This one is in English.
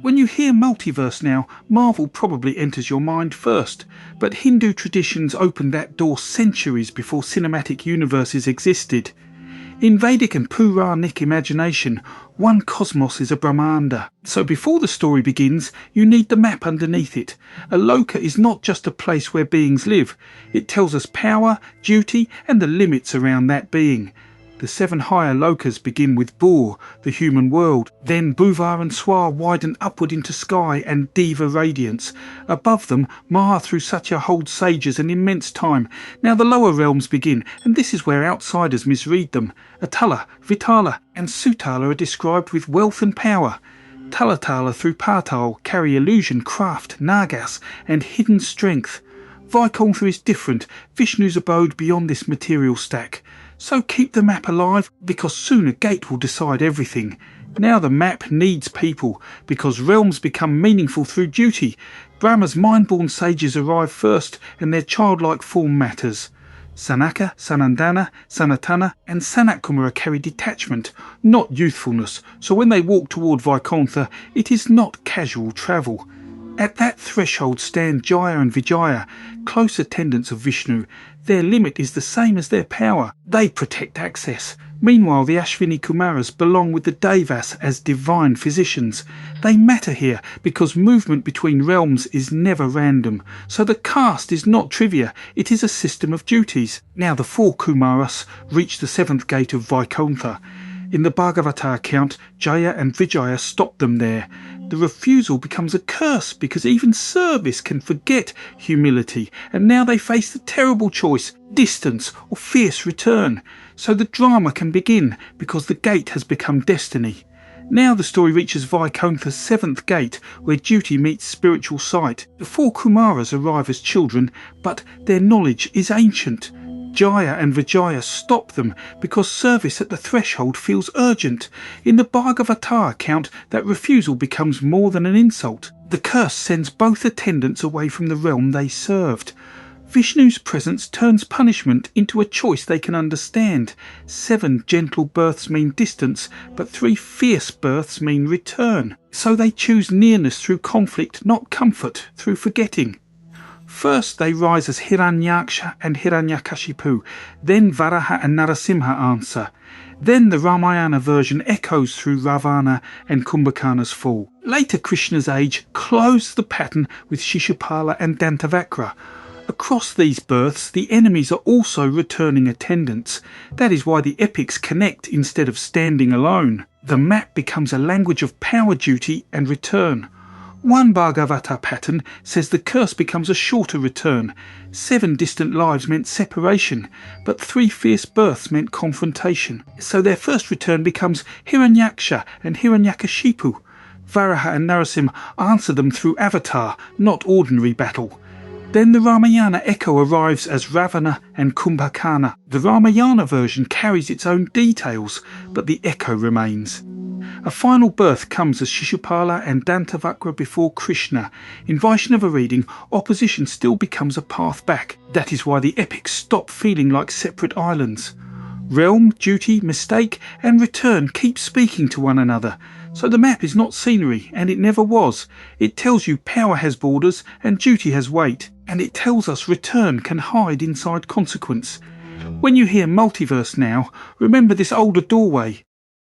When you hear multiverse now, Marvel probably enters your mind first, but Hindu traditions opened that door centuries before cinematic universes existed. In Vedic and Puranic imagination, one cosmos is a Brahmanda. So before the story begins, you need the map underneath it. A loka is not just a place where beings live. It tells us power, duty, and the limits around that being. The 7 higher lokas begin with Bhur, the human world. Then Bhuvar and Svar widen upward into sky and Deva radiance. Above them, Mahar through Satya holds sages an immense time. Now the lower realms begin, and this is where outsiders misread them. Atala, Vitala and Sutala are described with wealth and power. Talatala through Patala carry illusion, craft, nagas and hidden strength. Vaikuntha is different, Vishnu's abode beyond this material stack. So keep the map alive, because soon a gate will decide everything. Now the map needs people, because realms become meaningful through duty. Brahma's mind-born sages arrive first, and their childlike form matters. Sanaka, Sanandana, Sanatana and Sanatkumara carry detachment, not youthfulness, so when they walk toward Vaikuntha, it is not casual travel. At that threshold stand Jaya and Vijaya, close attendants of Vishnu. Their limit is the same as their power. They protect access. Meanwhile, the Ashvini Kumaras belong with the Devas as divine physicians. They matter here because movement between realms is never random. So the caste is not trivia, it is a system of duties. Now the 4 Kumaras reach the 7th gate of Vaikuntha. In the Bhagavata account, Jaya and Vijaya stop them there. The refusal becomes a curse because even service can forget humility, and now they face the terrible choice, distance or fierce return. So the drama can begin because the gate has become destiny. Now the story reaches Vaikuntha's 7th gate, where duty meets spiritual sight. The 4 Kumaras arrive as children, but their knowledge is ancient. Jaya and Vijaya stop them because service at the threshold feels urgent. In the Bhagavata account, that refusal becomes more than an insult. The curse sends both attendants away from the realm they served. Vishnu's presence turns punishment into a choice they can understand. 7 gentle births mean distance, but 3 fierce births mean return. So they choose nearness through conflict, not comfort through forgetting. First they rise as Hiranyaksha and Hiranyakashipu, then Varaha and Narasimha answer. Then the Ramayana version echoes through Ravana and Kumbhakarna's fall. Later Krishna's age closed the pattern with Shishupala and Dantavakra. Across these births, the enemies are also returning attendants. That is why the epics connect instead of standing alone. The map becomes a language of power, duty and return. One Bhagavata pattern says the curse becomes a shorter return. 7 distant lives meant separation, but 3 fierce births meant confrontation. So their first return becomes Hiranyaksha and Hiranyakashipu. Varaha and Narasimha answer them through avatar, not ordinary battle. Then the Ramayana echo arrives as Ravana and Kumbhakarna. The Ramayana version carries its own details, but the echo remains. A final birth comes as Shishupala and Dantavakra before Krishna. In Vaishnava reading, opposition still becomes a path back. That is why the epics stop feeling like separate islands. Realm, duty, mistake and return keep speaking to one another. So the map is not scenery, and it never was. It tells you power has borders and duty has weight, and it tells us return can hide inside consequence. When you hear multiverse now, remember this older doorway.